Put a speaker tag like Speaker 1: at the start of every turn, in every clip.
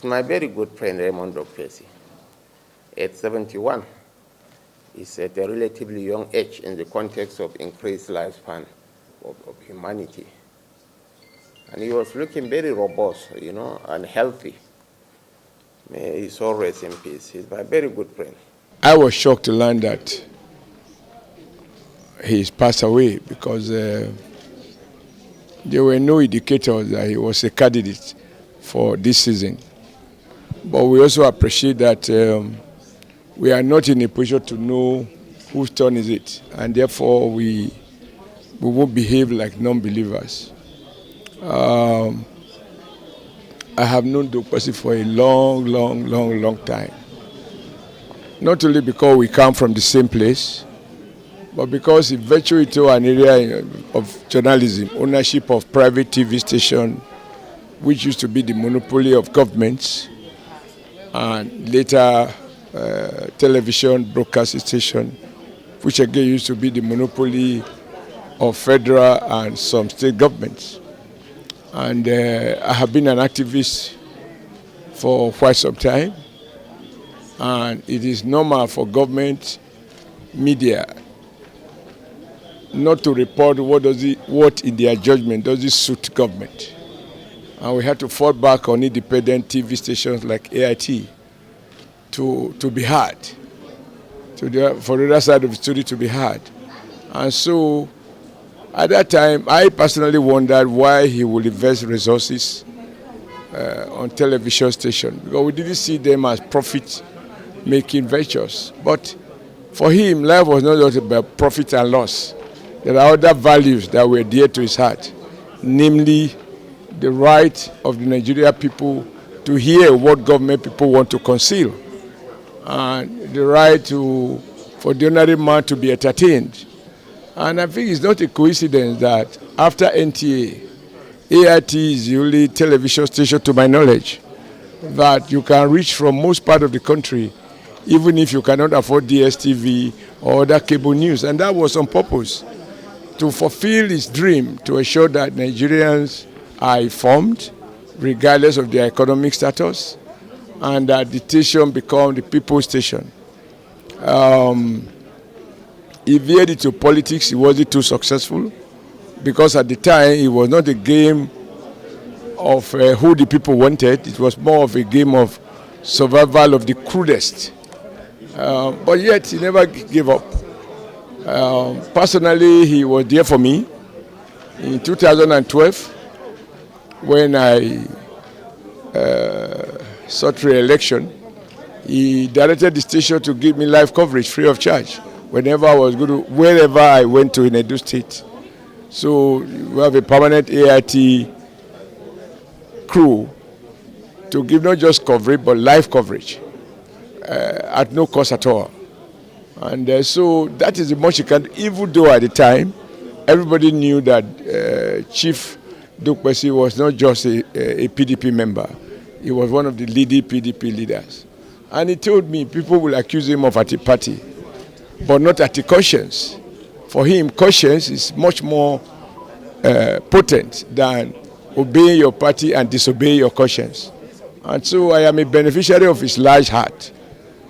Speaker 1: my very good friend Raymond Dokpesi, at 71, is at a relatively young age in the context of increased lifespan of humanity. And he was looking very robust, and healthy. May his soul rest in peace. He's my very good friend.
Speaker 2: I was shocked to learn that he's passed away because there were no indicators that he was a candidate for this season. But we also appreciate that we are not in a position to know whose turn is it, and therefore we won't behave like non-believers. I have known Dokpesi for a long time. Not only because we come from the same place, but because he ventured into an area of journalism, ownership of private TV station, which used to be the monopoly of governments, and later television broadcast station, which again used to be the monopoly of federal and some state governments. And I have been an activist for quite some time, and it is normal for government media not to report what in their judgment does it suit government. And we had to fall back on independent TV stations like AIT to be heard, for the other side of the story to be heard. And so at that time, I personally wondered why he would invest resources on television station, because we didn't see them as profit-making ventures. But for him, life was not just about profit and loss. There are other values that were dear to his heart, namely the right of the Nigerian people to hear what government people want to conceal, and the right for the ordinary man to be entertained. And I think it's not a coincidence that after NTA, AIT is the only television station, to my knowledge, that you can reach from most part of the country, even if you cannot afford DSTV or other cable news. And that was on purpose, to fulfill his dream, to ensure that Nigerians are informed, regardless of their economic status, and that the station become the people's station. He veered into politics. He wasn't too successful because at the time it was not a game of who the people wanted. It was more of a game of survival of the crudest. But yet he never gave up. Personally, he was there for me. In 2012, when I sought re-election, he directed the station to give me live coverage free of charge whenever I was going to, wherever I went to in Edo State. So we have a permanent AIT crew to give not just coverage, but live coverage at no cost at all. And so that is the most you can, even though at the time, everybody knew that Chief Dokpesi was not just a PDP member. He was one of the leading PDP leaders. And he told me people will accuse him of anti-party, but not anti-conscience. For him, conscience is much more potent than obeying your party and disobeying your conscience. And so I am a beneficiary of his large heart.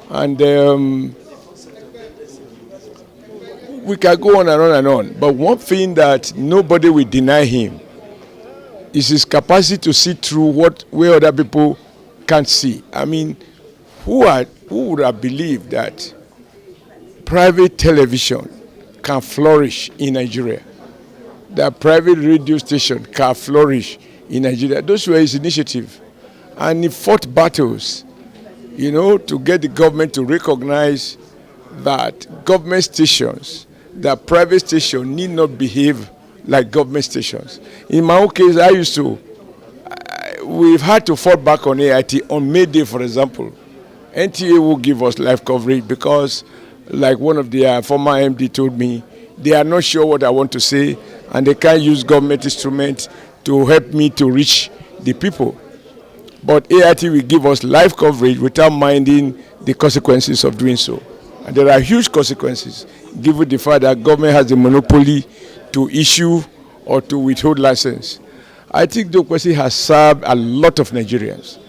Speaker 2: And we can go on and on and on. But one thing that nobody will deny him is his capacity to see through where other people can't see. I mean, who would have believed that private television can flourish in Nigeria, that private radio station can flourish in Nigeria? Those were his initiative. And he fought battles, to get the government to recognize that government stations, that private stations need not behave like government stations. In my own case, we've had to fall back on AIT on May Day, for example. NTA will give us live coverage because, like one of their former MD told me, they are not sure what I want to say and they can't use government instruments to help me to reach the people. But AIT will give us live coverage without minding the consequences of doing so. And there are huge consequences, given the fact that government has the monopoly to issue or to withhold license. I think Dokpesi has served a lot of Nigerians.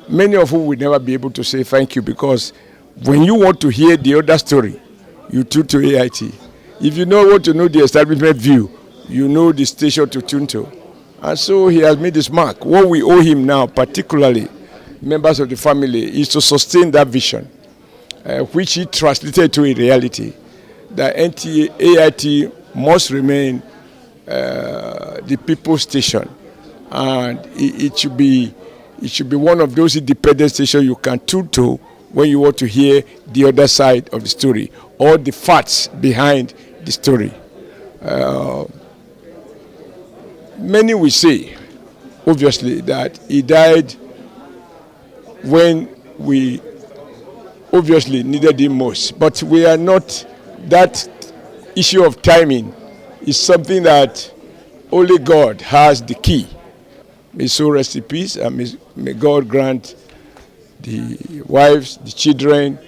Speaker 2: many of whom will never be able to say thank you, because when you want to hear the other story, you tune to AIT. If you want to know the establishment view, you know the station to tune to. And so he has made this mark. What we owe him now, particularly members of the family, is to sustain that vision, which he translated to a reality, that AIT must remain the people's station, and it should be one of those independent stations you can tune to when you want to hear the other side of the story or the facts behind the story. Many will say, obviously, that he died when we obviously needed him most, but we are not. That issue of timing is something that only God has the key. May so rest in peace, and may God grant the wives, the children,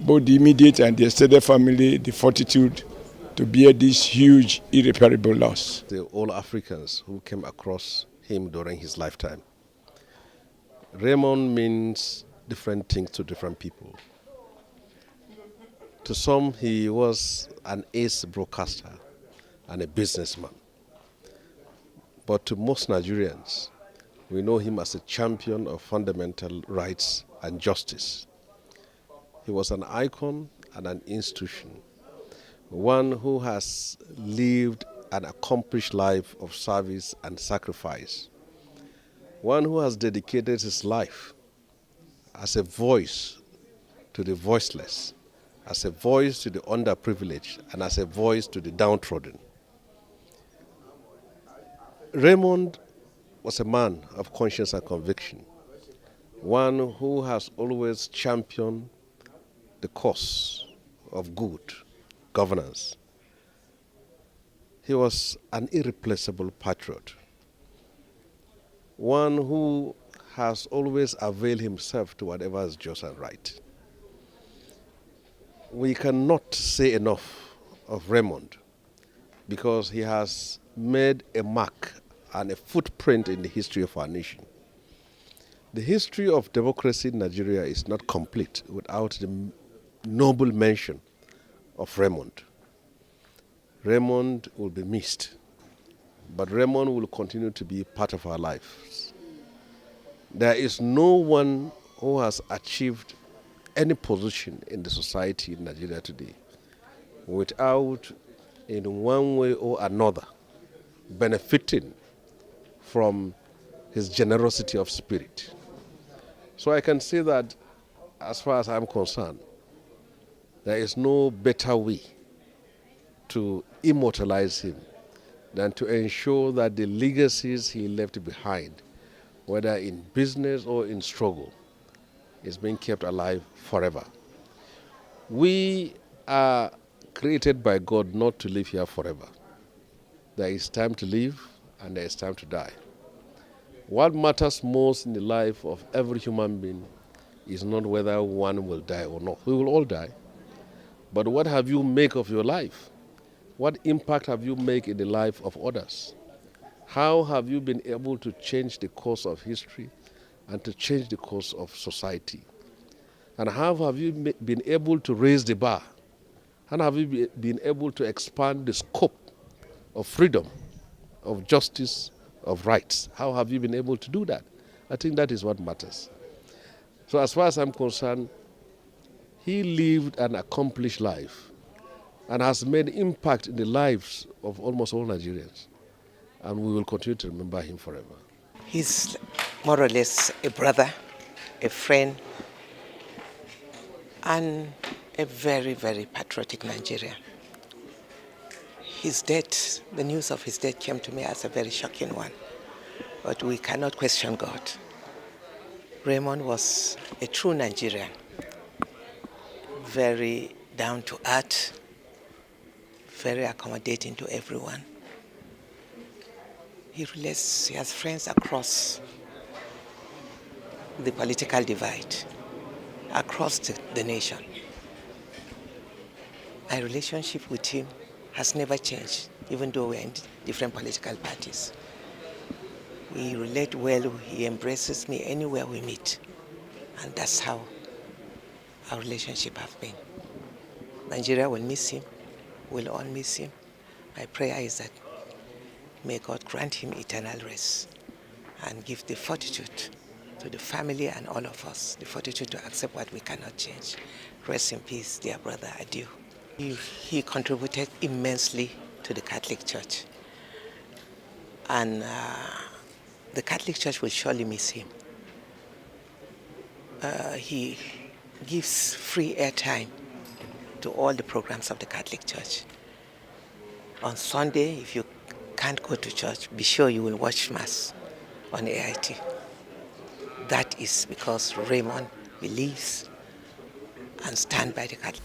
Speaker 2: both the immediate and the extended family, the fortitude to bear this huge, irreparable loss.
Speaker 3: All Africans who came across him during his lifetime. Raymond means different things to different people. To some, he was an ace broadcaster and a businessman. But to most Nigerians, we know him as a champion of fundamental rights and justice. He was an icon and an institution, one who has lived an accomplished life of service and sacrifice, one who has dedicated his life as a voice to the voiceless, as a voice to the underprivileged, and as a voice to the downtrodden. Raymond was a man of conscience and conviction, one who has always championed the cause of good governance. He was an irreplaceable patriot, one who has always availed himself to whatever is just and right. We cannot say enough of Raymond because he has made a mark and a footprint in the history of our nation. The history of democracy in Nigeria is not complete without the noble mention of Raymond. Raymond will be missed, but Raymond will continue to be part of our lives. There is no one who has achieved any position in the society in Nigeria today without, in one way or another, benefiting from his generosity of spirit. So I can say that, as far as I'm concerned, there is no better way to immortalize him than to ensure that the legacies he left behind, whether in business or in struggle, is being kept alive forever. We are created by God not to live here forever. There is time to live and there is time to die. What matters most in the life of every human being is not whether one will die or not. We will all die. But what have you made of your life? What impact have you made in the life of others? How have you been able to change the course of history and to change the course of society? And how have you been able to raise the bar? And have you been able to expand the scope of freedom, of justice, of rights? How have you been able to do that? I think that is what matters. So as far as I'm concerned, he lived an accomplished life and has made impact in the lives of almost all Nigerians. And we will continue to remember him forever.
Speaker 4: He's more or less a brother, a friend, and a very, very patriotic Nigerian. His death, the news of his death came to me as a very shocking one, but we cannot question God. Raymond was a true Nigerian, very down to earth, very accommodating to everyone. He has friends across the political divide, across the nation. My relationship with him has never changed, even though we're in different political parties. We relate well, he embraces me anywhere we meet. And that's how our relationship has been. Nigeria will miss him. We'll all miss him. My prayer is that may God grant him eternal rest and give the fortitude to the family and all of us, the fortitude to accept what we cannot change. Rest in peace, dear brother, adieu. He contributed immensely to the Catholic Church. And the Catholic Church will surely miss him. He gives free airtime to all the programs of the Catholic Church. On Sunday, if you can't go to church, be sure you will watch Mass on AIT. That is because Raymond believes and stands by the Catholic.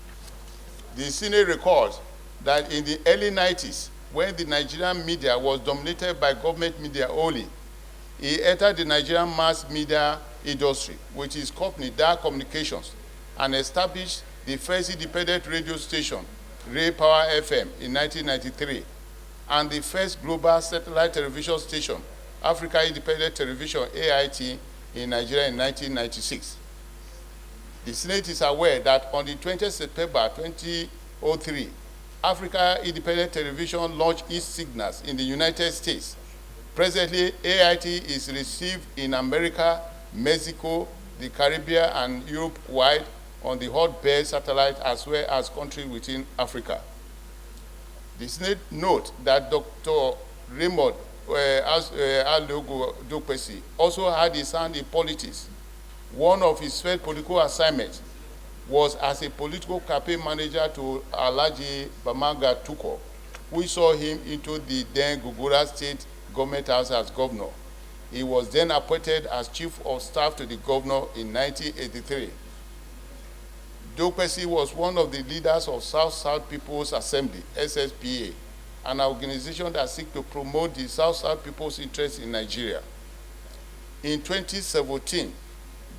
Speaker 5: The Senate records that in the early 90s, when the Nigerian media was dominated by government media only, he entered the Nigerian mass media industry with his company, DAAR Communications, and established the first independent radio station, Ray Power FM, in 1993, and the first global satellite television station, Africa Independent Television, AIT, in Nigeria in 1996. The Senate is aware that on the 20th September 2003, Africa Independent Television launched its signals in the United States. Presently, AIT is received in America, Mexico, the Caribbean, and Europe wide on the hotbed satellite as well as countries within Africa. The Senate note that Dr. Raymond Aleogho Dokpesi also had his hand in politics. One of his first political assignments was as a political campaign manager to Alhaji Bamanga Tuko, who saw him into the then Gugura State Government House as governor. He was then appointed as chief of staff to the governor in 1983. Dokpesi was one of the leaders of South-South People's Assembly, SSPA, an organization that seeks to promote the South-South people's interests in Nigeria. In 2017,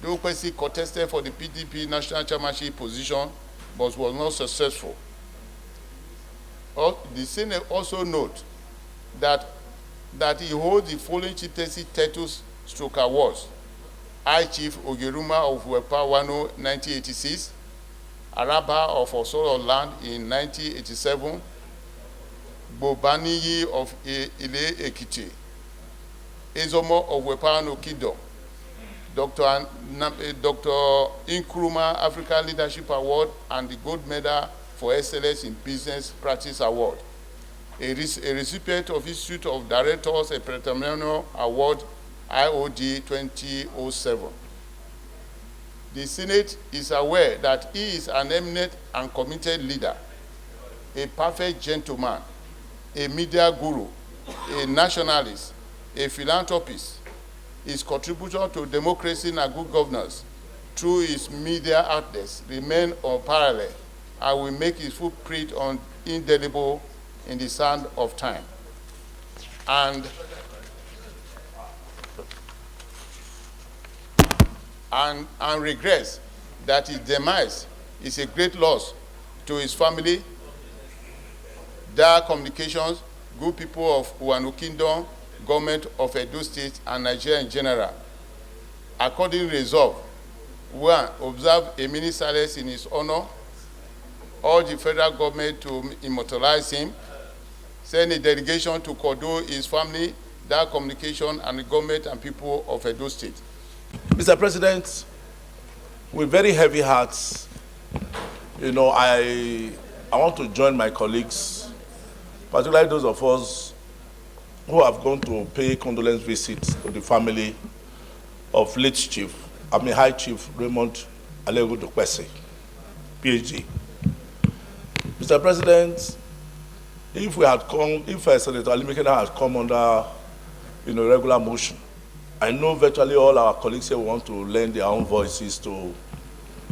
Speaker 5: Dokpesi contested for the PDP national chairmanship position, but was not successful. The Senate also notes that he holds the following chieftaincy titles / awards: High Chief Ogeruma of Wepawano 1986, Araba of Osoro Land in 1987, Bobaniyi of Ile Ekiti, Ezomo of Wepawano Kingdom, Dr. Nkrumah African Leadership Award, and the Gold Medal for Excellence in Business Practice Award. A recipient of Institute of Directors Entrepreneurial Award, IOD 2007. The Senate is aware that he is an eminent and committed leader, a perfect gentleman, a media guru, a nationalist, a philanthropist. His contribution to democracy and good governance through his media outlets remain unparalleled and will make his footprint indelible in the sand of time. And regrets that his demise is a great loss to his family, DAAR Communications, good people of Uwanu Kingdom, government of Edo State, and Nigeria in general. Accordingly resolved, 1, observe a minute silence in his honor, urge the federal government to immortalize him, send a delegation to condole his family, DAAR Communication, and the government and people of Edo State.
Speaker 6: Mr. President, with very heavy hearts, I want to join my colleagues, particularly those of us who have gone to pay condolence visits to the family of High Chief Raymond Aleogho Dokpesi, PhD. Mr. President, if Senator Alimekena had come under, regular motion, I know virtually all our colleagues here want to lend their own voices to,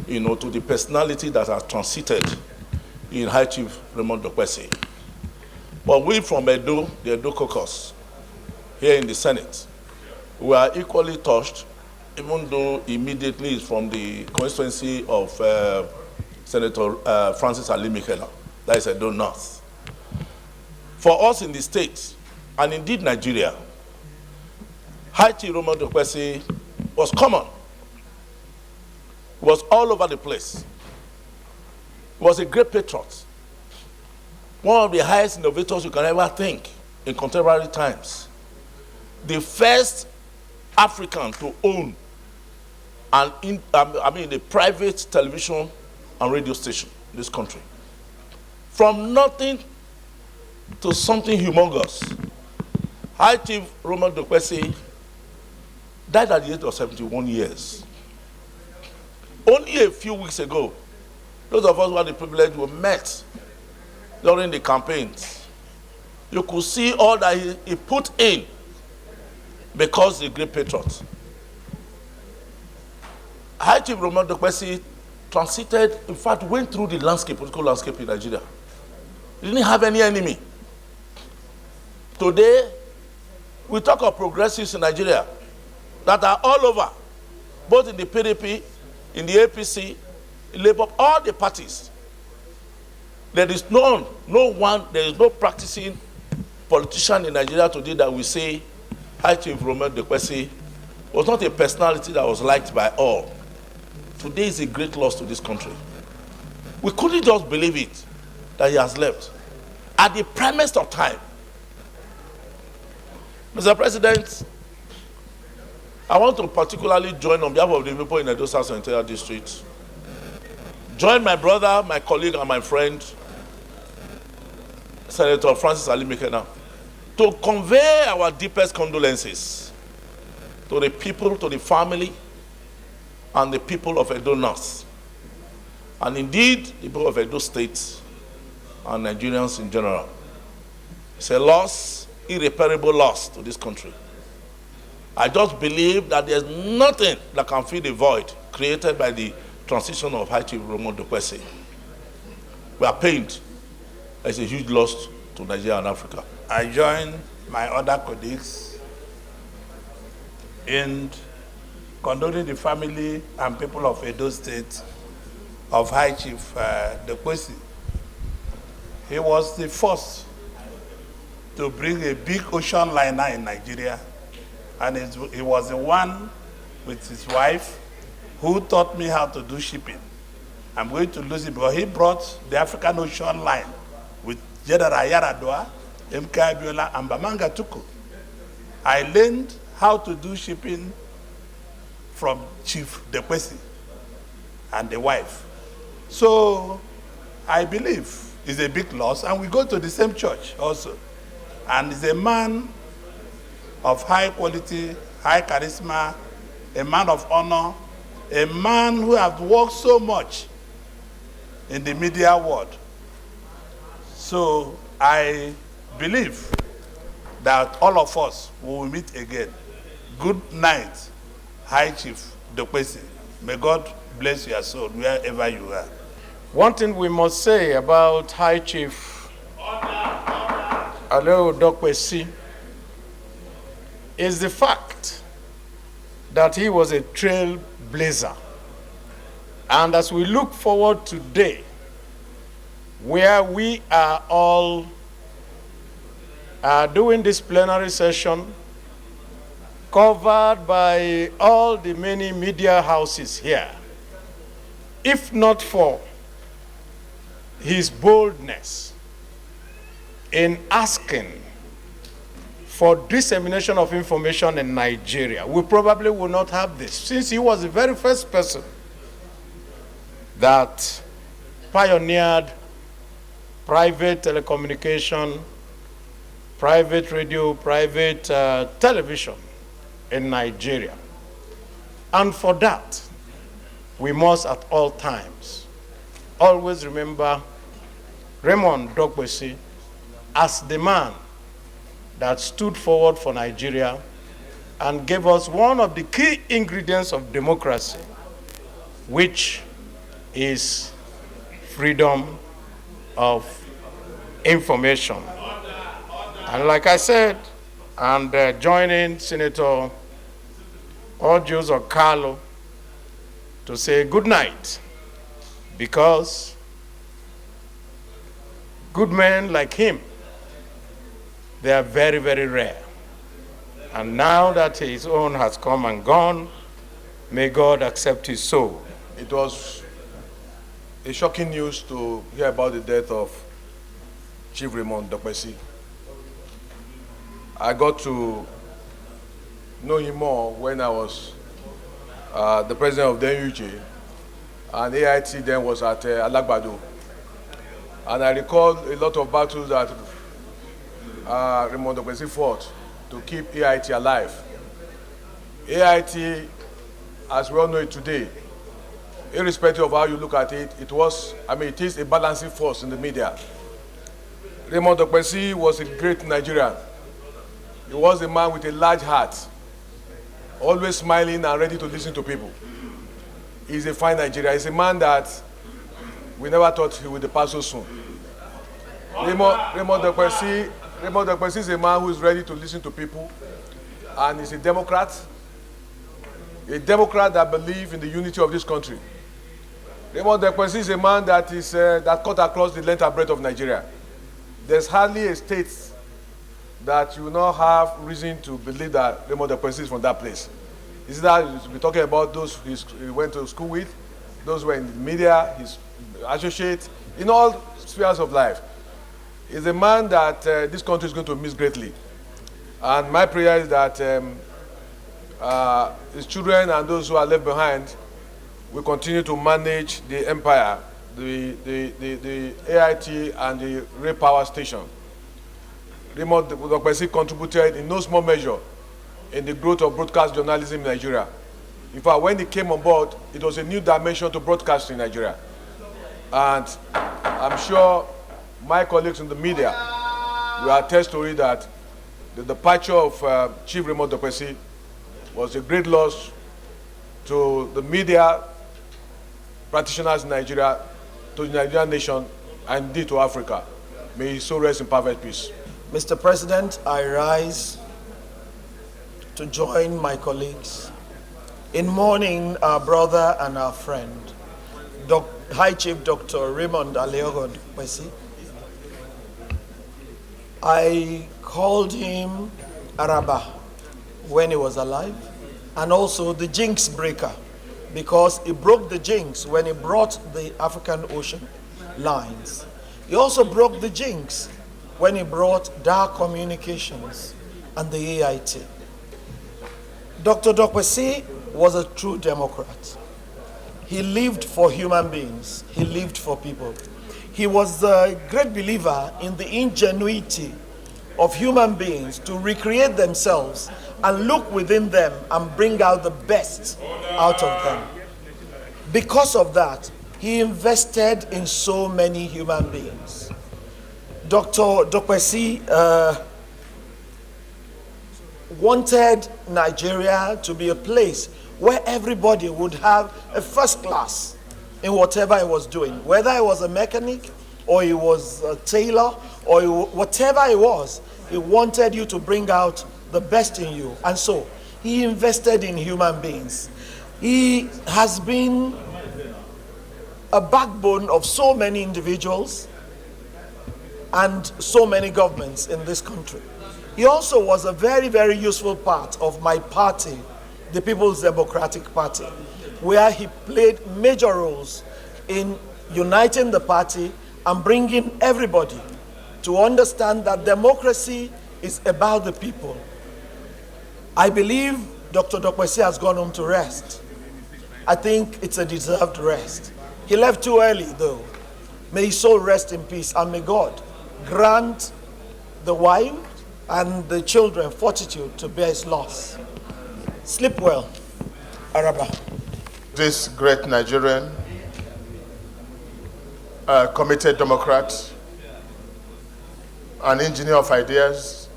Speaker 6: to the personality that has transited in High Chief Raymond Dokpesi. But we from Edo, the Edo caucus, here in the Senate, we are equally touched, even though immediately it's from the constituency of Senator Francis Alimekena, that is Edo North. For us in the state, and indeed Nigeria, High Chief Raymond Dokpesi was common. He was all over the place. He was a great patriot. One of the highest innovators you can ever think in contemporary times. The first African to own a private television and radio station in this country. From nothing to something humongous. High Chief Raymond Dokpesi died at the age of 71 years. Only a few weeks ago, those of us who had the privilege were met during the campaigns. You could see all that he put in because he's a great patriot. High Chief Raymond Dokpesi transited, in fact, went through the political landscape in Nigeria. He didn't have any enemy. Today, we talk of progressives in Nigeria that are all over, both in the PDP, in the APC, in Labour, all the parties. There is there is no practicing politician in Nigeria today that will say High Chief Raymond Dokpesi was not a personality that was liked by all. Today is a great loss to this country. We couldn't just believe it that he has left at the primest of time. Mr. President, I want to particularly join on behalf of the people in Edo South Central District, join my brother, my colleague, and my friend, Senator Francis Ali Mekena, to convey our deepest condolences to the people, to the family, and the people of Edo North, and indeed the people of Edo State and Nigerians in general. It's a loss, irreparable loss to this country. I just believe that there's nothing that can fill the void created by the transition of High Chief Raymond Dokpesi. We are pained. It's a huge loss to Nigeria and Africa.
Speaker 7: I join my other colleagues in condoling the family and people of Edo State of High Chief Dokpesi. He was the first to bring a big ocean liner in Nigeria, and he was the one with his wife who taught me how to do shipping. I'm going to lose it because he brought the African Ocean Line with General Yaradua, MK Abiola, and Bamanga Tuku. I learned how to do shipping from Chief Dokpesi and the wife. So I believe it's a big loss, and we go to the same church also. And he's a man of high quality, high charisma, a man of honor, a man who has worked so much in the media world. So I believe that all of us will meet again. Good night, High Chief Dokpesi. May God bless your soul wherever you are.
Speaker 8: One thing we must say about High Chief Aleogho Dokpesi is the fact that he was a trailblazer. And as we look forward today, where we are all doing this plenary session, covered by all the many media houses here, if not for his boldness in asking for dissemination of information in Nigeria, we probably will not have this, since he was the very first person that pioneered private telecommunication, private radio, private television in Nigeria. And for that, we must at all times always remember Raymond Dokpesi as the man that stood forward for Nigeria and gave us one of the key ingredients of democracy, which is freedom of information. And like I said, and joining Senator Aleogho Carlo to say good night, because good men like him, they are very, very rare. And now that his own has come and gone, may God accept his soul
Speaker 6: It was a shocking news to hear about the death of Chief Raymond Dokpesi. I got to know him more when I was the president of the NUJ, and AIT then was at Aleogho. And I recall a lot of battles that Raymond Dokpesi fought to keep AIT alive. AIT, as we all know it today, irrespective of how you look at it, it is a balancing force in the media. Raymond Dokpesi was a great Nigerian. He was a man with a large heart, always smiling and ready to listen to people. He's a fine Nigerian. He's a man that we never thought he would depart so soon. Raymond Dokpesi is a man who is ready to listen to people, and he's a Democrat that believes in the unity of this country. Raymond Dokpesi is a man that cut across the length and breadth of Nigeria. There's hardly a state that you will not have reason to believe that Raymond Dokpesi is from that place. Is that we're talking about those he went to school with, those who were in the media, his associates, in all spheres of life. He's a man that this country is going to miss greatly. And my prayer is that his children and those who are left behind will continue to manage the empire, the AIT and the Ray Power Station. Raymond Dokpesi contributed in no small measure in the growth of broadcast journalism in Nigeria. In fact, when he came on board, it was a new dimension to broadcasting in Nigeria. And I'm sure my colleagues in the media will attest to it that the departure of Chief Raymond Dokpesi was a great loss to the media practitioners in Nigeria, to the Nigerian nation, and indeed to Africa. May his soul rest in perfect peace.
Speaker 9: Mr. President, I rise to join my colleagues in mourning our brother and our friend, High Chief Dr. Raymond Aleogho Dokpesi. I called him Araba when he was alive, and also the jinx breaker, because he broke the jinx when he brought the African Ocean lines. He also broke the jinx when he brought DAAR Communications and the AIT. Dr. Dokpesi was a true Democrat. He lived for human beings. He lived for people. He was a great believer in the ingenuity of human beings to recreate themselves and look within them and bring out the best out of them. Because of that, he invested in so many human beings. Dr. Dokpesi wanted Nigeria to be a place where everybody would have a first class in whatever he was doing, whether he was a mechanic or he was a tailor or whatever he was. He wanted you to bring out the best in you. And so he invested in human beings. He has been a backbone of so many individuals and so many governments in this country. He also was a very, very useful part of my party, the People's Democratic Party, where he played major roles in uniting the party and bringing everybody to understand that democracy is about the people. I believe Dr. Dokpesi has gone home to rest. I think it's a deserved rest. He left too early, though. May his soul rest in peace, and may God grant the wife and the children fortitude to bear his loss. Sleep well, Araba.
Speaker 5: This great Nigerian, committed Democrat, an engineer of ideas,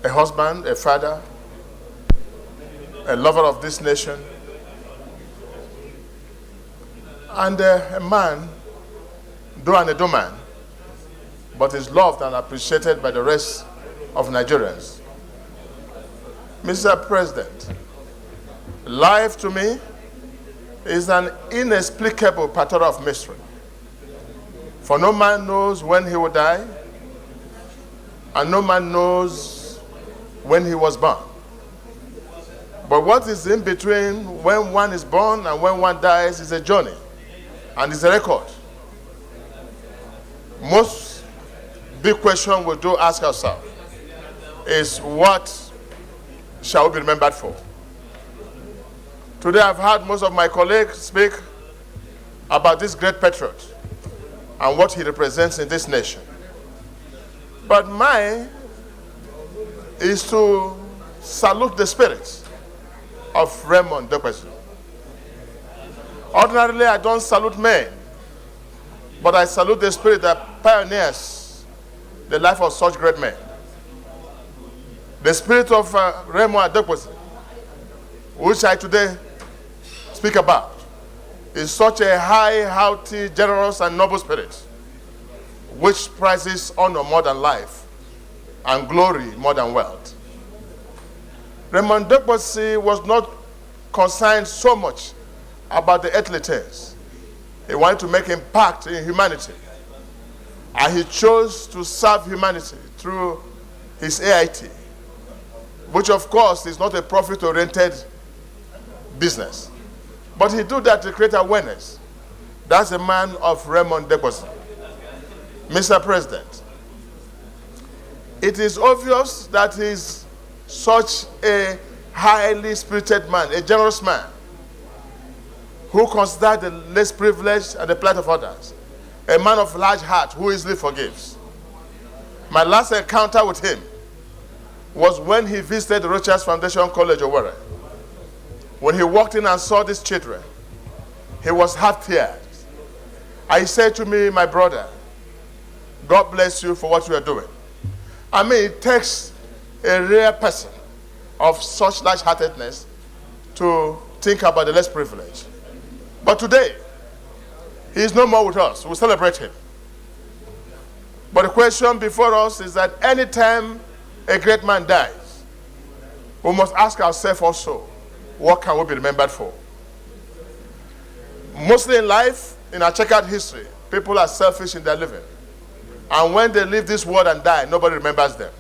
Speaker 5: a husband, a father, a lover of this nation, and a man, though an Edo man, but is loved and appreciated by the rest of Nigerians. Mr. President, life to me is an inexplicable pattern of mystery. For no man knows when he will die, and no man knows when he was born. But what is in between when one is born and when one dies is a journey, and it's a record. Most big question we do ask ourselves is, what shall we be remembered for? Today I've heard most of my colleagues speak about this great patriot and what he represents in this nation. But mine is to salute the spirit of Raymond Dokpesi. Ordinarily, I don't salute men, but I salute the spirit that pioneers the life of such great men. The spirit of Raymond Dokpesi, which I today speak about, is such a high, healthy, generous, and noble spirit, which prizes honor more than life and glory more than wealth. Raymond Dokpesi was not concerned so much about the earthly things. He wanted to make impact in humanity, and he chose to serve humanity through his AIT, which of course is not a profit-oriented business. But he did that to create awareness. That's the man of Raymond Dokpesi. Mr. President, it is obvious that he's such a highly spirited man, a generous man, who considers the less privileged and the plight of others, a man of large heart who easily forgives. My last encounter with him was when he visited the Rochas Foundation College, Owerri. When he walked in and saw these children, he was half teared. And he said to me, my brother, God bless you for what you are doing. I mean, it takes a rare person of such large-heartedness to think about the less privileged. But today, he is no more with us. We celebrate him. But the question before us is that anytime a great man dies, we must ask ourselves also, what can we be remembered for? Mostly in life, in our checkered history, people are selfish in their living. And when they leave this world and die, nobody remembers them.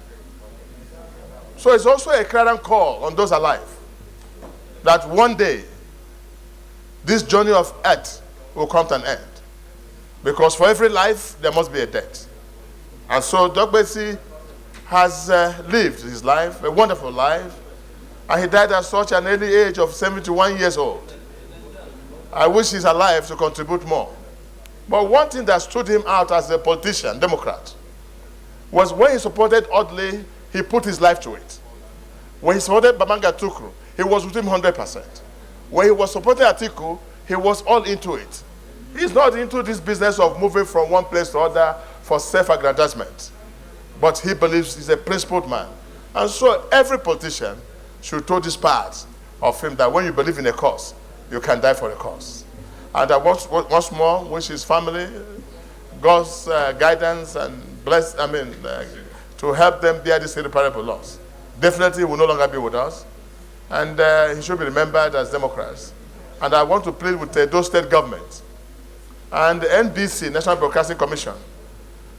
Speaker 5: So it's also a clarion call on those alive that one day, this journey of earth will come to an end. Because for every life, there must be a death. And so Dokpesi has lived his life, a wonderful life, and he died at such an early age of 71 years old. I wish he's alive to contribute more. But one thing that stood him out as a politician, Democrat, was when he supported Audley, he put his life to it. When he supported Babanga Tukru, he was with him 100%. When he was supporting Atiku, he was all into it. He's not into this business of moving from one place to other for self-aggrandizement. But he believes he's a principled man. And so every politician should do this part of him, that when you believe in a cause, you can die for a cause. And I once more wish his family God's guidance and to help them bear this irreparable loss. Definitely he will no longer be with us, and he should be remembered as Democrats. And I want to plead with those state governments and the NBC, National Broadcasting Commission,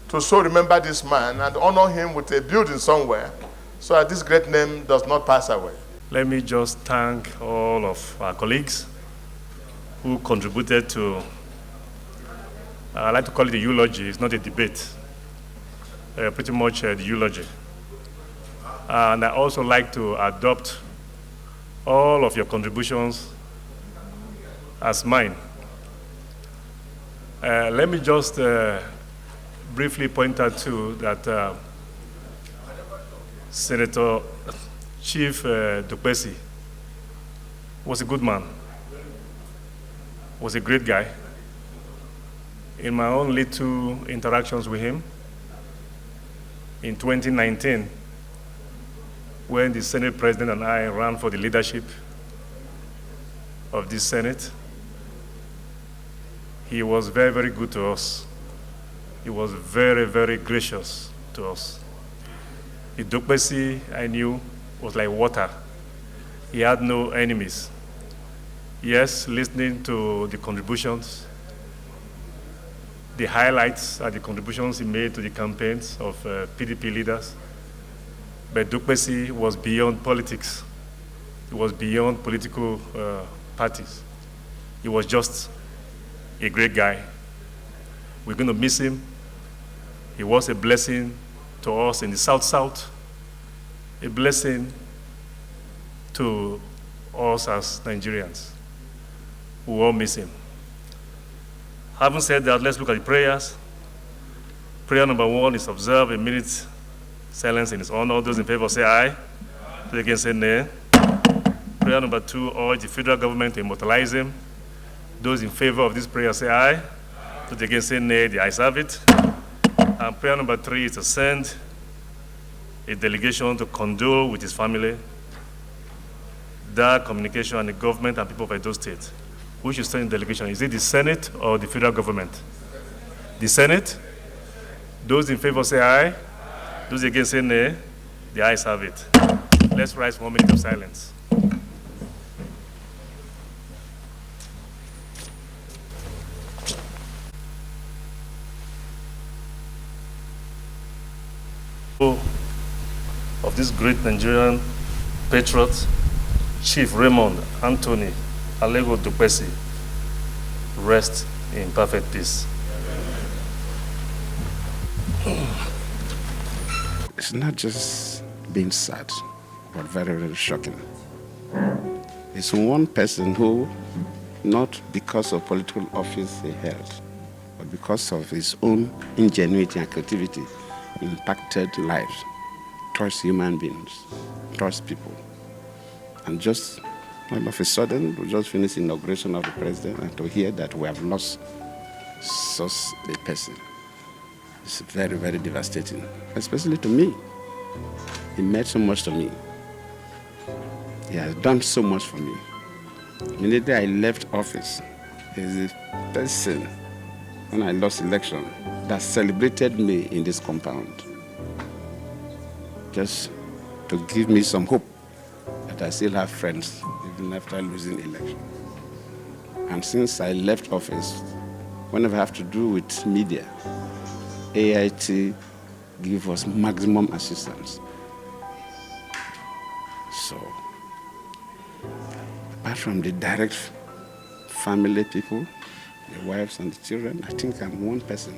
Speaker 5: to so remember this man and honor him with a building somewhere so that this great name does not pass away.
Speaker 10: Let me just thank all of our colleagues who contributed to, I like to call it a eulogy. It's not a debate, pretty much the eulogy. And I also like to adopt all of your contributions as mine. Let me just briefly point out too that Senator Chief Dokpesi was a good man, was a great guy. In my own little interactions with him, in 2019, when the Senate President and I ran for the leadership of this Senate, he was very, very good to us. He was very, very gracious to us. The Dokpesi I knew was like water. He had no enemies. Yes, listening to the contributions, the highlights are the contributions he made to the campaigns of PDP leaders. But Dokpesi was beyond politics. It was beyond political parties. He was just a great guy. We're going to miss him. He was a blessing to us in the South-South, a blessing to us as Nigerians. We all miss him. Having said that, let's look at the prayers. Prayer number 1 is observe a minute silence in his honor. Those in favor say aye. Those against say nay. Prayer number 2, urge the federal government to immortalize him. Those in favor of this prayer say aye. Those against say nay. The ayes have it. And prayer number 3 is to send a delegation to condole with his family, DAAR communication, and the government and people of Edo State. Who should send the delegation? Is it the Senate or the federal government? The Senate? Those in favor say aye. Those against say nay. The ayes have it. Let's rise for 1 minute of silence. Of this great Nigerian patriot, Chief Raymond Anthony Aleogho Dokpesi, rest in perfect peace.
Speaker 11: It's not just being sad, but very, very shocking. It's one person who, not because of political office he held, but because of his own ingenuity and creativity, impacted lives, touched human beings, touched people. And just all of a sudden, we just finished the inauguration of the president, and to hear that we have lost such a person, it's very, very devastating, especially to me. He meant so much to me. He has done so much for me. Immediately I left office, he's the person, when I lost election, that celebrated me in this compound, just to give me some hope that I still have friends even after losing election. And since I left office, whenever I have to do with media, AIT give us maximum assistance. So, apart from the direct family people, the wives and the children, I think I'm one person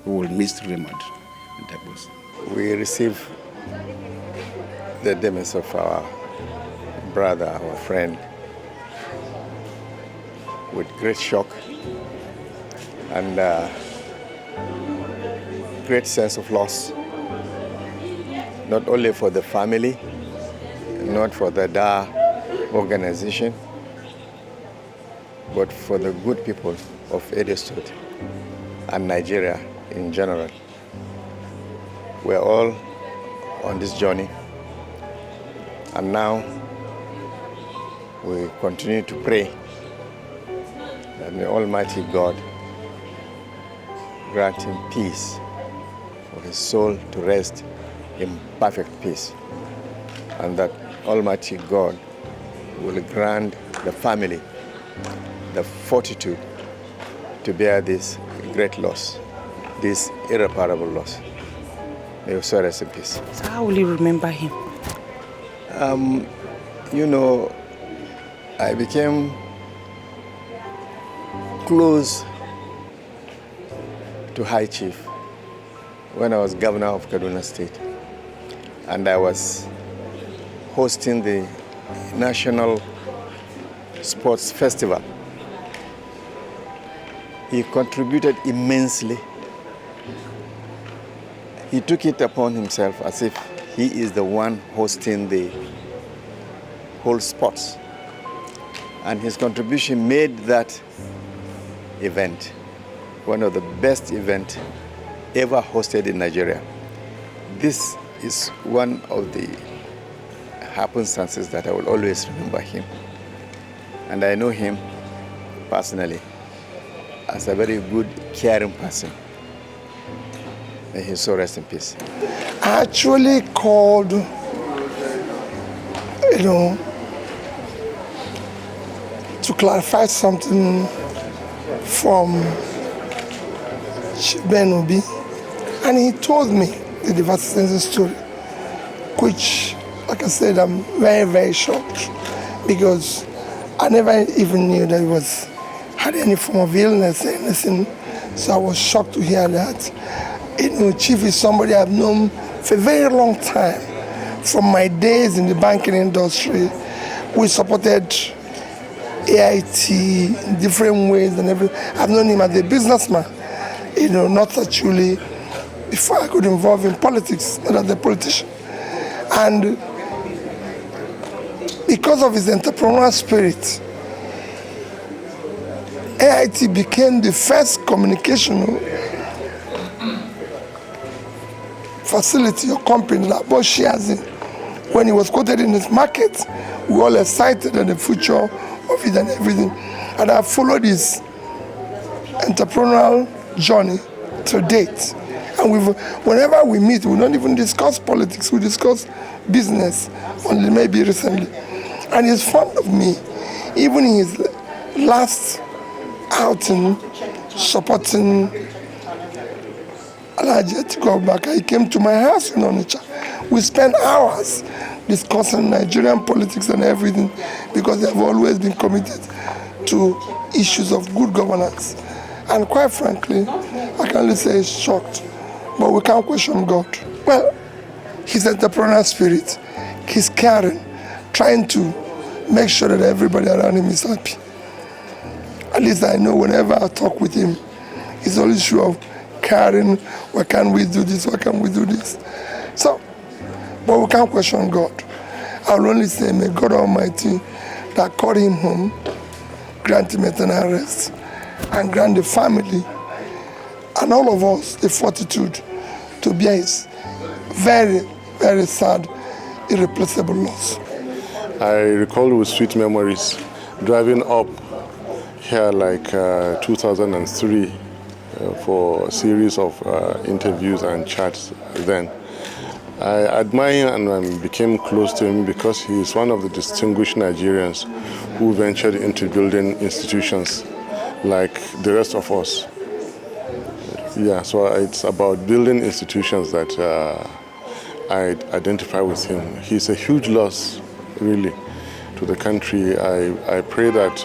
Speaker 11: who will miss Raymond and Dokpesi.
Speaker 12: We receive the demise of our brother, our friend, with great shock and great sense of loss, not only for the family, not for the DAAR organization, but for the good people of Edo State and Nigeria in general. We're all on this journey, and now we continue to pray that the Almighty God grant him peace, for his soul to rest in perfect peace, and that Almighty God will grant the family the fortitude to bear this great loss, this irreparable loss. May you so rest in peace.
Speaker 13: So how will you remember him?
Speaker 12: You know, I became close to High Chief when I was governor of Kaduna State, and I was hosting the National Sports Festival. He contributed immensely. He took it upon himself as if he is the one hosting the whole sports. And his contribution made that event one of the best events ever hosted in Nigeria. This is one of the happenstances that I will always remember him. And I know him personally as a very good, caring person. May his soul rest in peace.
Speaker 14: I actually called, to clarify something from Chief Ben Obi, and he told me the devastating story, which like I said, I'm very, very shocked because I never even knew that he had any form of illness or anything. So I was shocked to hear that. Chief is somebody I've known for a very long time. From my days in the banking industry, we supported AIT in different ways and everything. I've known him as a businessman, not actually before I got involved in politics, not as a politician. And because of his entrepreneurial spirit, AIT became the first communication facility or company that bought shares in. When he was quoted in his market, we were all excited at the future of it and everything. And I followed his entrepreneurial journey to date. And whenever we meet, we don't even discuss politics, we discuss business, only maybe recently. And he's fond of me. Even in his last outing, supporting Aleogho to go back, he came to my house in Onitsha. We spent hours discussing Nigerian politics and everything because they have always been committed to issues of good governance. And quite frankly, I can only say he's shocked, but we can't question God. Well, his entrepreneurial spirit, his caring, trying to make sure that everybody around him is happy. At least I know whenever I talk with him, he's always sure of caring, why can't we do this, why can't we do this? So, but we can't question God. I'll only say, may God Almighty that called him home, grant him eternal rest, and grant the family and all of us the fortitude to bear his very, very sad, irreplaceable loss.
Speaker 13: I recall with sweet memories driving up here like 2003 for a series of interviews and chats then. I admire him and became close to him because he is one of the distinguished Nigerians who ventured into building institutions like the rest of us. Yeah, so it's about building institutions that I identify with him. He's a huge loss, really, to the country. I pray that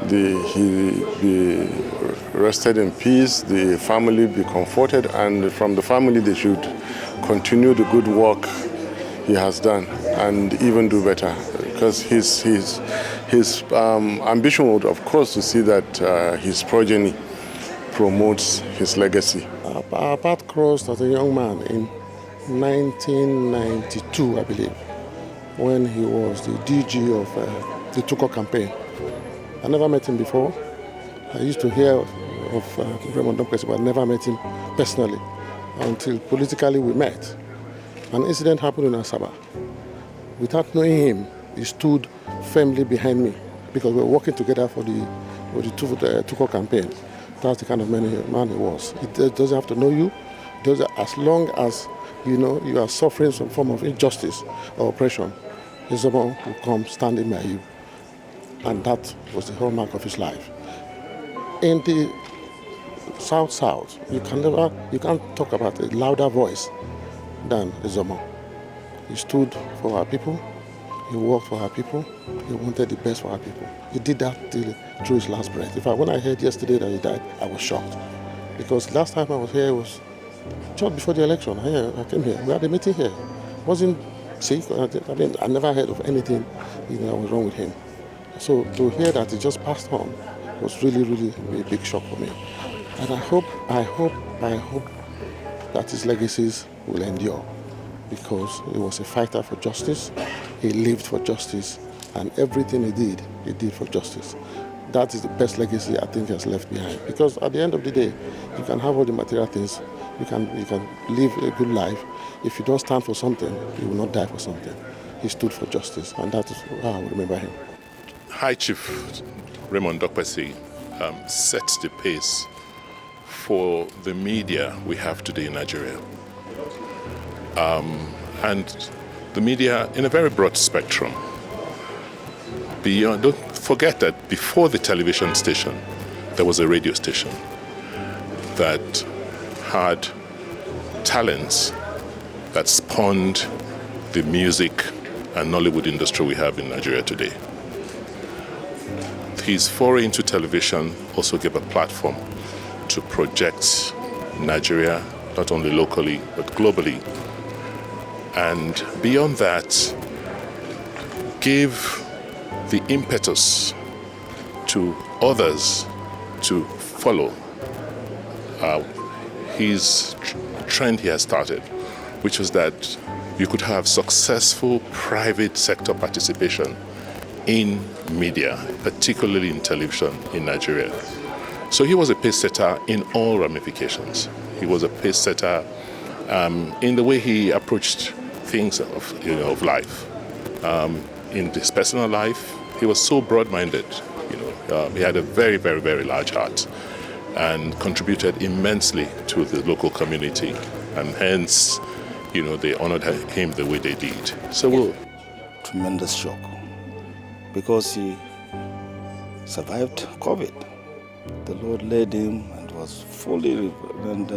Speaker 13: he be rested in peace, the family be comforted, and from the family they should continue the good work he has done and even do better. Because his ambition would, of course, to see that his progeny promotes his legacy.
Speaker 15: Our path crossed as a young man in 1992, I believe, when he was the DG of the Tuko campaign. I never met him before. I used to hear of Raymond Dokpesi, but I never met him personally until politically we met. An incident happened in Asaba. Without knowing him, he stood firmly behind me because we were working together for the Tuko campaign. That's the kind of man he was. It doesn't have to know you. As long as you know you are suffering some form of injustice or oppression, he's someone who comes standing by you. And that was the hallmark of his life. In the South, you can't talk about a louder voice than Ezomo. He stood for our people, he worked for our people, he wanted the best for our people. He did that till through his last breath. In fact, when I heard yesterday that he died, I was shocked. Because last time I was here was just before the election. I came here, we had a meeting here. Wasn't sick, I never heard of anything that was wrong with him. So to hear that he just passed on was really, really a big shock for me. And I hope that his legacies will endure because he was a fighter for justice, he lived for justice, and everything he did for justice. That is the best legacy I think he has left behind. Because at the end of the day, you can have all the material things, you can live a good life. If you don't stand for something, you will not die for something. He stood for justice, and that is how I will remember him.
Speaker 16: High Chief Raymond Dokpesi sets the pace for the media we have today in Nigeria. And the media in a very broad spectrum. Don't forget that before the television station, there was a radio station that had talents that spawned the music and Nollywood industry we have in Nigeria today. His foray into television also gave a platform to project Nigeria, not only locally, but globally. And beyond that, gave the impetus to others to follow his trend he has started, which was that you could have successful private sector participation in media, particularly in television in Nigeria. So he was a pace setter in all ramifications. He was a pace setter in the way he approached things of life. In his personal life, he was so broad-minded. He had a very, very, very large heart and contributed immensely to the local community, and hence, they honored him the way they did. So
Speaker 17: tremendous shock, because he survived COVID. The Lord led him and was fully, and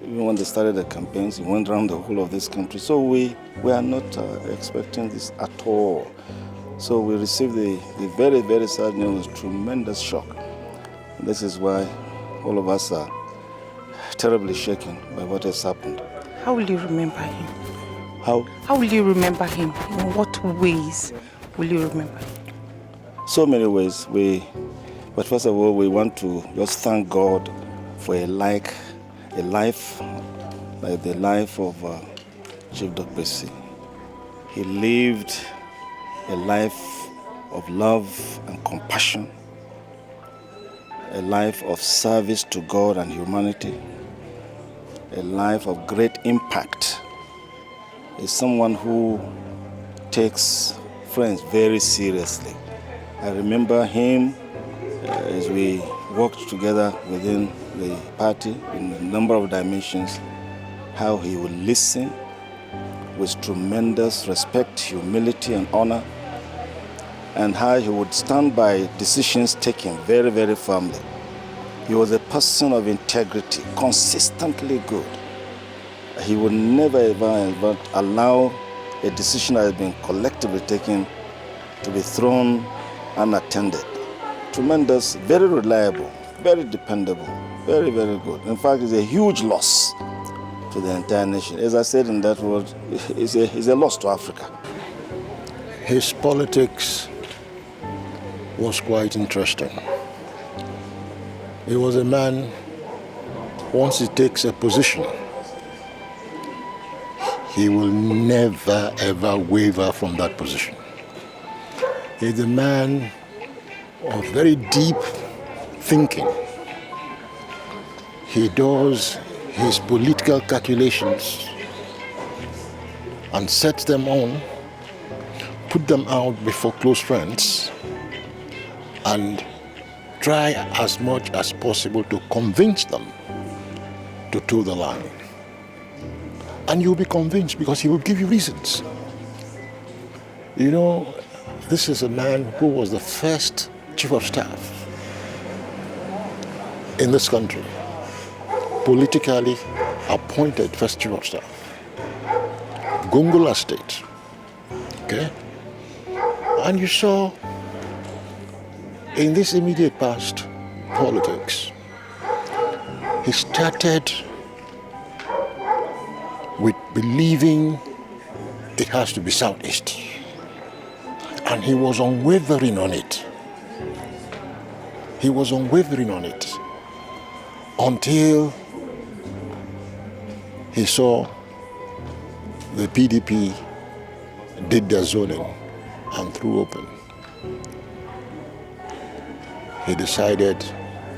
Speaker 17: even when they started the campaigns, he went around the whole of this country. So we are not expecting this at all. So we received the very, very sad news, tremendous shock. And this is why all of us are terribly shaken by what has happened.
Speaker 18: How will you remember him?
Speaker 17: How
Speaker 18: will you remember him? In what ways will you remember him?
Speaker 17: So many ways. But first of all, we want to just thank God for a life like the life of Chief Dokpesi. He lived a life of love and compassion, a life of service to God and humanity, a life of great impact. He's someone who takes friends very seriously. I remember him as we worked together within the party in a number of dimensions, how he would listen with tremendous respect, humility, and honor, and how he would stand by decisions taken very, very firmly. He was a person of integrity, consistently good. He would never, ever allow a decision that has been collectively taken to be thrown unattended. Tremendous, very reliable, very dependable, very, very good. In fact, it's a huge loss to the entire nation. As I said in that word, it's a loss to Africa.
Speaker 15: His politics was quite interesting. He was a man, once he takes a position, he will never ever waver from that position. He's a man of very deep thinking. He does his political calculations and sets them on, put them out before close friends, and try as much as possible to convince them to toe the line. And you'll be convinced because he will give you reasons. This is a man who was the first chief of staff in this country, politically appointed first chief of staff. Gongola State, okay? And you saw in this immediate past politics, he started with believing it has to be Southeast. And he was unwavering on it. He was unwavering on it until he saw the PDP did their zoning and threw open. He decided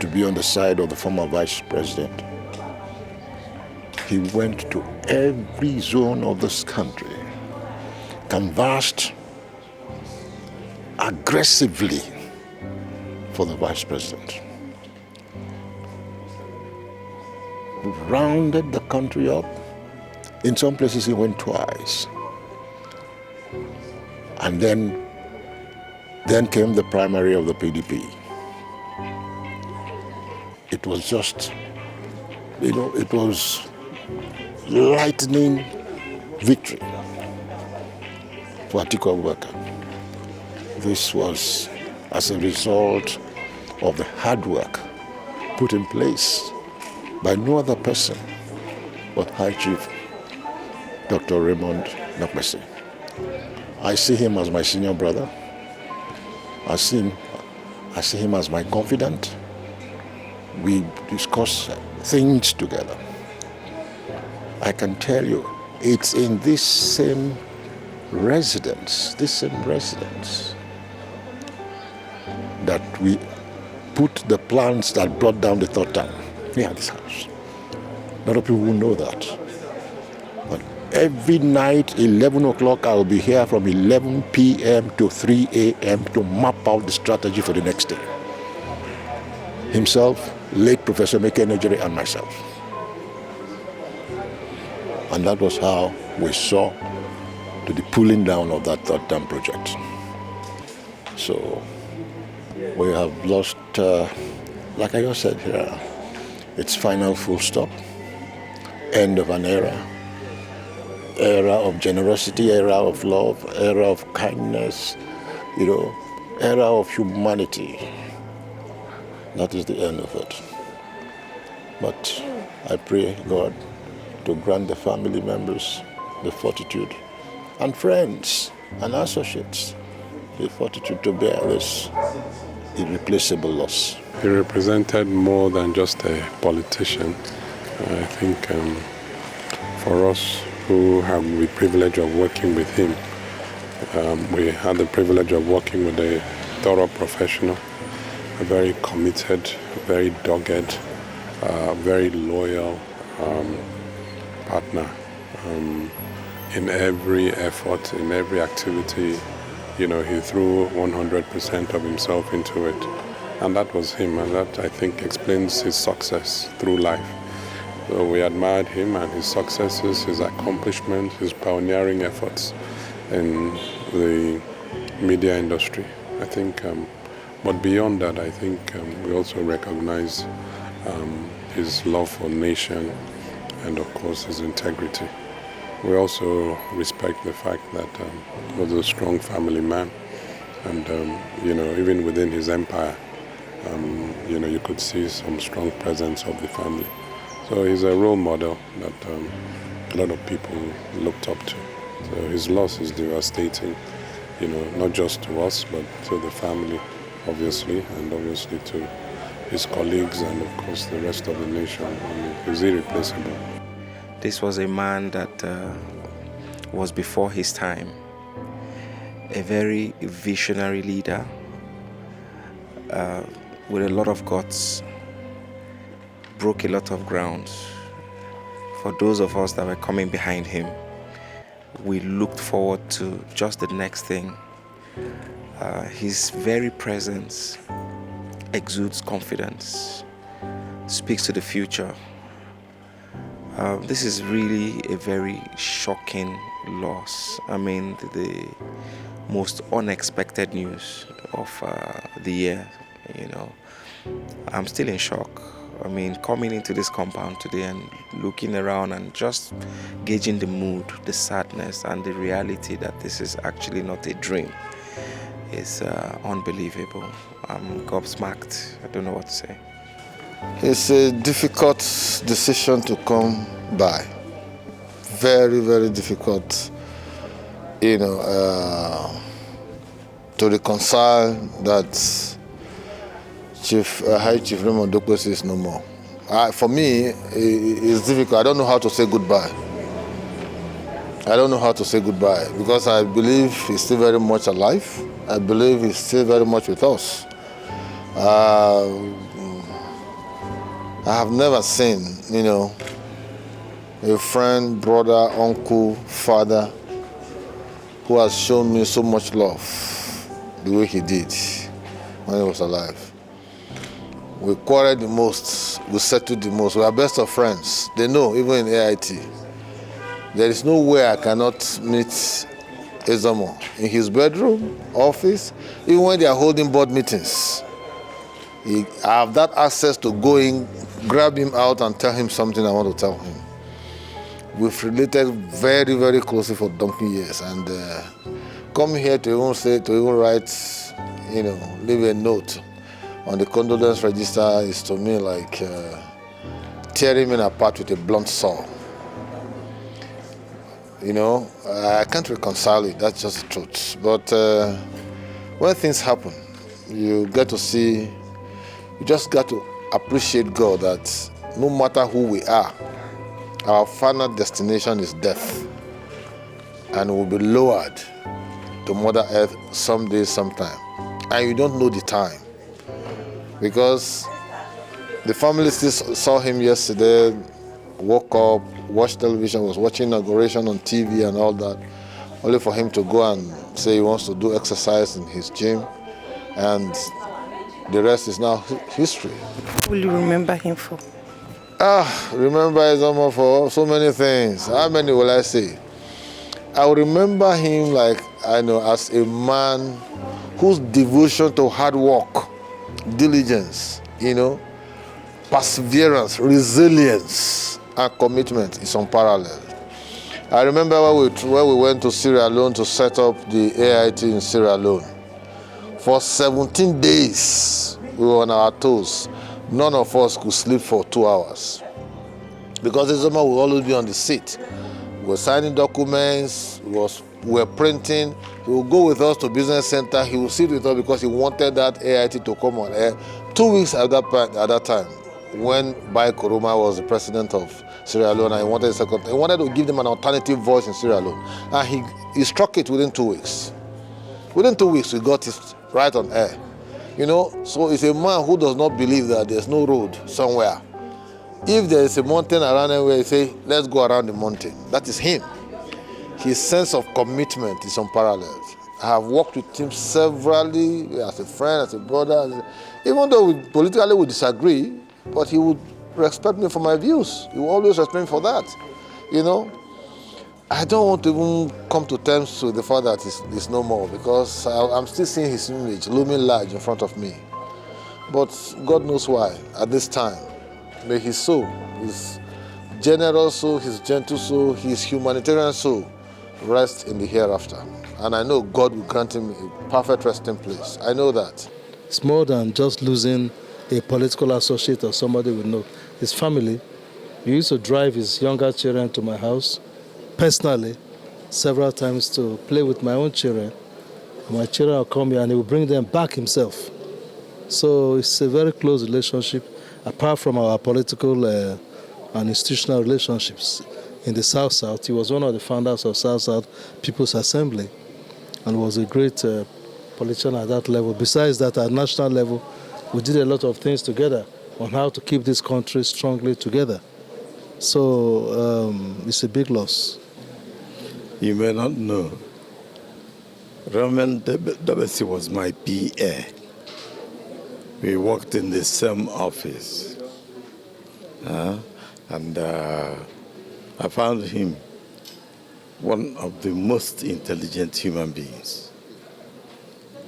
Speaker 15: to be on the side of the former vice president. He went to every zone of this country, canvassed aggressively for the vice president. Rounded the country up. In some places he went twice. And then came the primary of the PDP. It was just, it was lightning victory for Atiku Abubakar. This was as a result of the hard work put in place by no other person but High Chief Dr. Raymond Dokpesi. I see him as my senior brother. I see him as my confidant. We discuss things together. I can tell you, it's in this same residence, that we put the plans that brought down the third time here at this house. A lot of people will know that. But every night, 11 o'clock, I will be here from 11 p.m. to 3 a.m. to map out the strategy for the next day. Himself, late Professor Meke Nejere, and myself. And that was how we saw to the pulling down of that third term project. So we have lost, like I just said here, its final full stop, end of an era of generosity, era of love, era of kindness, era of humanity. That is the end of it. But I pray God to grant the family members the fortitude, and friends and associates the fortitude to bear this irreplaceable loss.
Speaker 19: He represented more than just a politician. I think for us who have the privilege of working with him, we had the privilege of working with a thorough professional, a very committed, very dogged, very loyal partner in every effort, in every activity. He threw 100% of himself into it. And that was him, and that, I think, explains his success through life. So we admired him and his successes, his accomplishments, his pioneering efforts in the media industry. I think, but beyond that, I think we also recognize his love for nation and, of course, his integrity. We also respect the fact that he was a strong family man, and even within his empire, you could see some strong presence of the family. So he's a role model that a lot of people looked up to. So his loss is devastating, not just to us, but to the family, obviously, and obviously to his colleagues and, of course, the rest of the nation. He's irreplaceable.
Speaker 4: This was a man that was before his time, a very visionary leader with a lot of guts, broke a lot of ground. For those of us that were coming behind him, we looked forward to just the next thing. His very presence exudes confidence, speaks to the future. This is really a very shocking loss. I mean, the most unexpected news of the year, I'm still in shock. I mean, coming into this compound today and looking around and just gauging the mood, the sadness, and the reality that this is actually not a dream is unbelievable. I'm gobsmacked. I don't know what to say.
Speaker 14: It's a difficult decision to come by. Very, very difficult, to reconcile that High Chief Raymond Dokpesi is no more. For me, it's difficult. I don't know how to say goodbye. Because I believe he's still very much alive. I believe he's still very much with us. I have never seen, a friend, brother, uncle, father who has shown me so much love the way he did when he was alive. We quarreled the most, we settled the most. We are best of friends. They know, even in AIT. There is no way I cannot meet Ezomo in his bedroom, office, even when they are holding board meetings. I have that access to go in, grab him out and tell him something I want to tell him.
Speaker 20: We've related very, very closely for donkey years, and come here to even write, leave a note on the condolence register is to me like tearing me apart with a blunt saw. I can't reconcile it. That's just the truth. But when things happen, you just got to appreciate God that no matter who we are, our final destination is death, and we'll be lowered to Mother Earth someday, sometime, and you don't know the time, because the family still saw him yesterday, woke up, watched television, was watching inauguration on TV and all that, only for him to go and say he wants to do exercise in his gym, and the rest is now history.
Speaker 18: What will you remember him for?
Speaker 20: Remember Izoma for so many things. How many will I say? I will remember him as a man whose devotion to hard work, diligence, perseverance, resilience, and commitment is unparalleled. I remember when we went to Sierra Leone to set up the AIT in Sierra Leone. For 17 days, we were on our toes. None of us could sleep for 2 hours, because Izoma would always be on the seat. We were signing documents, we were printing. He would go with us to business center. He would sit with us because he wanted that AIT to come on air. 2 weeks at that time, when Bai Koroma was the president of Sierra Leone, and he wanted to give them an alternative voice in Sierra Leone, and he struck it within 2 weeks. Within 2 weeks, we got it right on air. So it's a man who does not believe that there's no road somewhere. If there is a mountain around anywhere, he say, let's go around the mountain. That is him. His sense of commitment is unparalleled. I have worked with him severally, as a friend, as a brother. Even though politically we disagree, but he would respect me for my views. He will always respect me for that. I don't want to even come to terms with the fact that he's no more, because I'm still seeing his image looming large in front of me. But God knows why at this time. May his soul, his generous soul, his gentle soul, his humanitarian soul rest in the hereafter. And I know God will grant him a perfect resting place. I know that.
Speaker 21: It's more than just losing a political associate or somebody we know. His family, he used to drive his younger children to my house personally several times to play with my own children. My children will come here and he will bring them back himself. So it's a very close relationship, apart from our political and institutional relationships. In the South-South, he was one of the founders of South-South People's Assembly and was a great politician at that level. Besides that, at national level, we did a lot of things together on how to keep this country strongly together. So it's a big loss.
Speaker 22: You may not know, Raymond Dokpesi was my PA. We worked in the same office. And I found him one of the most intelligent human beings.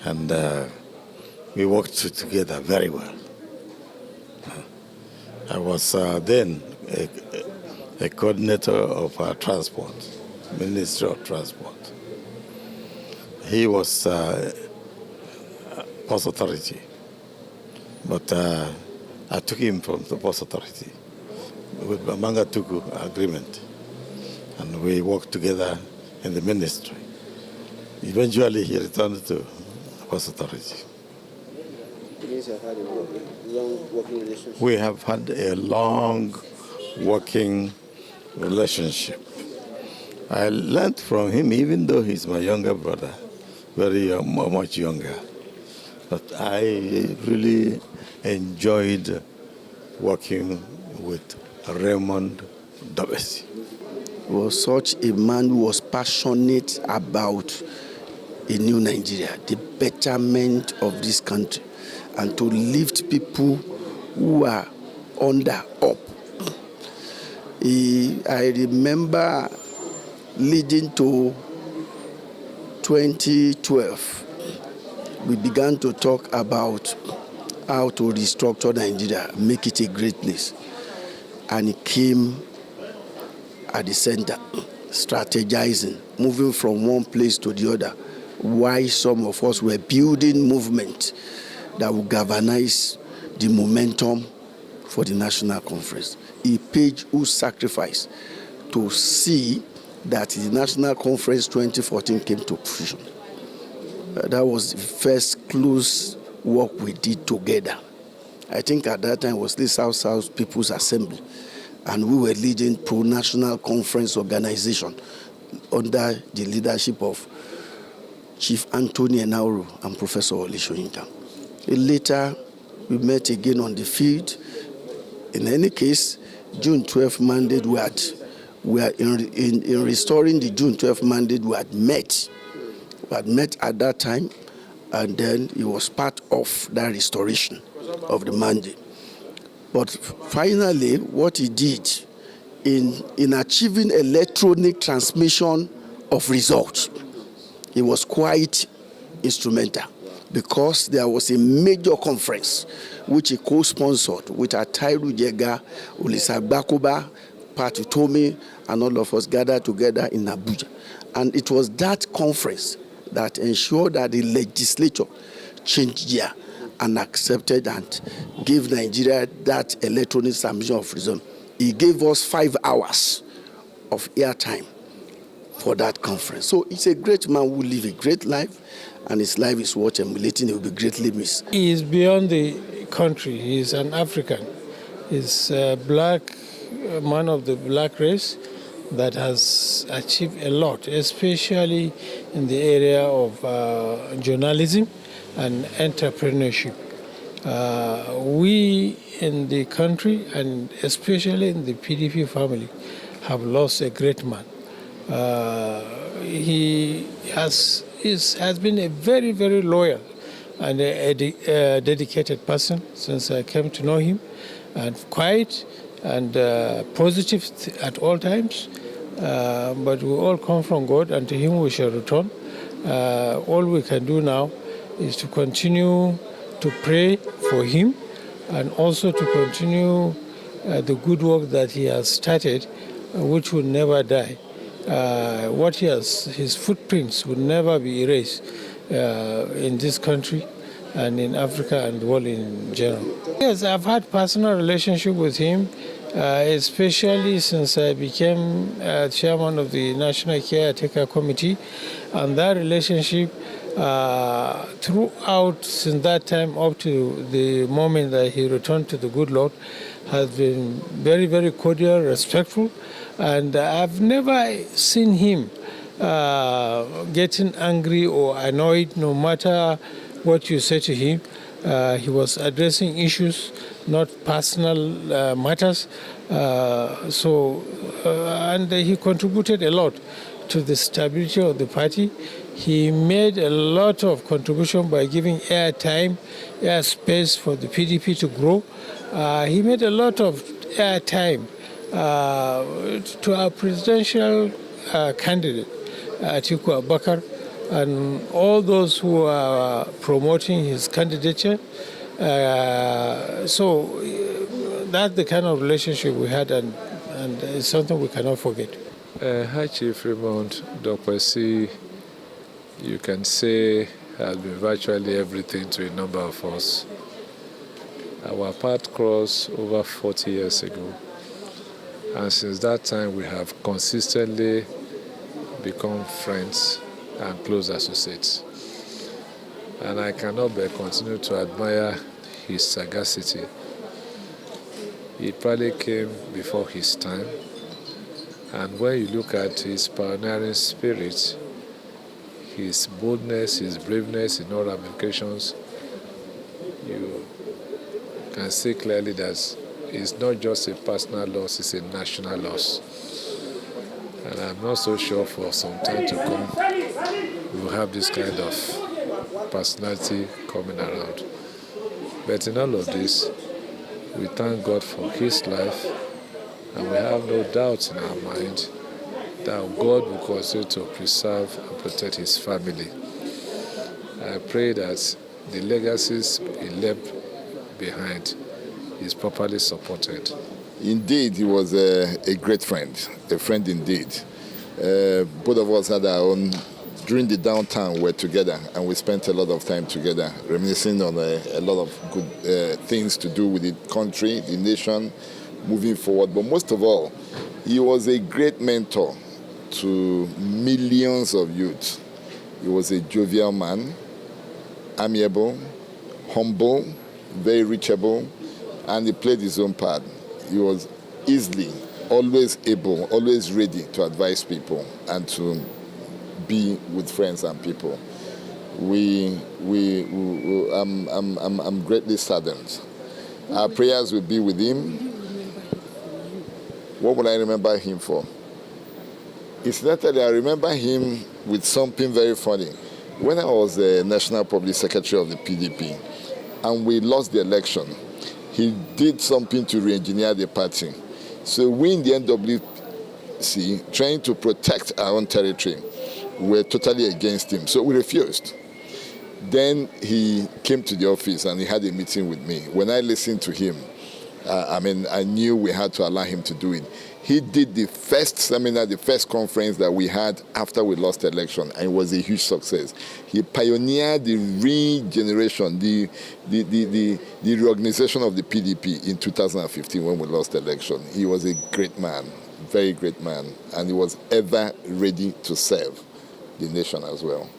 Speaker 22: And we worked together very well. I was then a coordinator of our transport, Ministry of Transport. He was Post Authority, but I took him from the Post Authority with the Mangatuku agreement, and we worked together in the ministry. Eventually, he returned to Post Authority. We have had a long working relationship. I learned from him, even though he's my younger brother, much younger. But I really enjoyed working with Raymond Dokpesi.
Speaker 23: He was such a man who was passionate about a new Nigeria, the betterment of this country, and to lift people who are up. I remember leading to 2012, we began to talk about how to restructure Nigeria, make it a great place. And he came at the center, strategizing, moving from one place to the other, while some of us were building movement that would galvanize the momentum for the national conference. He paid whose sacrifice to see that the national conference 2014 came to fruition. That was the first close work we did together. I think at that time it was the South People's Assembly, and we were leading pro-national conference organization under the leadership of Chief Anthony Enauru and Professor Oli Soyinka. Later, we met again on the field. In any case, June 12th mandate, we are in restoring the June 12th mandate, we had met. We had met at that time, and then it was part of that restoration of the mandate. But finally, what he did in achieving electronic transmission of results, he was quite instrumental, because there was a major conference which he co-sponsored with Atairu Jega, Ulisa Bakuba, Patu Tomi, and all of us gathered together in Abuja. And it was that conference that ensured that the legislature changed gear and accepted and gave Nigeria that electronic transmission of result. He gave us 5 hours of airtime for that conference. So he's a great man who lived a great life, and his life is worth emulating. He will be greatly missed.
Speaker 1: He is beyond the country. He is an African. He's a black man of the black race that has achieved a lot, especially in the area of journalism and entrepreneurship. We in the country, and especially in the PDP family, have lost a great man. He has been a very, very loyal and a dedicated person since I came to know him, and quiet and positive at all times. But we all come from God, and to him we shall return. All we can do now is to continue to pray for him, and also to continue the good work that he has started, which will never die. His footprints will never be erased in this country and in Africa and the world in general. Yes, I've had personal relationship with him, especially since I became chairman of the National Caretaker Committee, and that relationship throughout since that time up to the moment that he returned to the good Lord has been very, very cordial, respectful, and I've never seen him getting angry or annoyed, no matter what you say to him. He was addressing issues, not personal matters. And he contributed a lot to the stability of the party. He made a lot of contribution by giving airtime, airspace for the PDP to grow. He made a lot of airtime to our presidential candidate, Atiku Abubakar, and all those who are promoting his candidature. So that's the kind of relationship we had, and it's something we cannot forget.
Speaker 2: High Chief Raymond Dokpesi, you can say, has been virtually everything to a number of us. Our path crossed over 40 years ago, and since that time we have consistently become friends and close associates. And I cannot but continue to admire his sagacity. He probably came before his time, and when you look at his pioneering spirit, his boldness, his braveness in all ramifications, you can see clearly that it's not just a personal loss, it's a national loss. And I'm not so sure for some time to come we will have this kind of personality coming around. But in all of this, we thank God for his life, and we have no doubt in our mind that God will continue to preserve and protect his family. I pray that the legacies he left behind is properly supported.
Speaker 20: Indeed, he was a great friend, a friend indeed. Both of us had our own, during the downtown, we're together, and we spent a lot of time together, reminiscing on a lot of good things to do with the country, the nation, moving forward. But most of all, he was a great mentor to millions of youth. He was a jovial man, amiable, humble, very reachable, and he played his own part. He was easily, always able, always ready to advise people and to be with friends and people. I'm greatly saddened. Our prayers will be with him. What would I remember him for? Incidentally, I remember him with something very funny. When I was the National Public Secretary of the PDP and we lost the election, he did something to re-engineer the party. So we in the NWC, trying to protect our own territory, were totally against him. So we refused. Then he came to the office and he had a meeting with me. When I listened to him, I knew we had to allow him to do it. He did the first seminar, the first conference that we had after we lost the election, and it was a huge success. He pioneered the regeneration, the reorganization of the PDP in 2015 when we lost the election. He was a great man, very great man, and he was ever ready to serve the nation as well.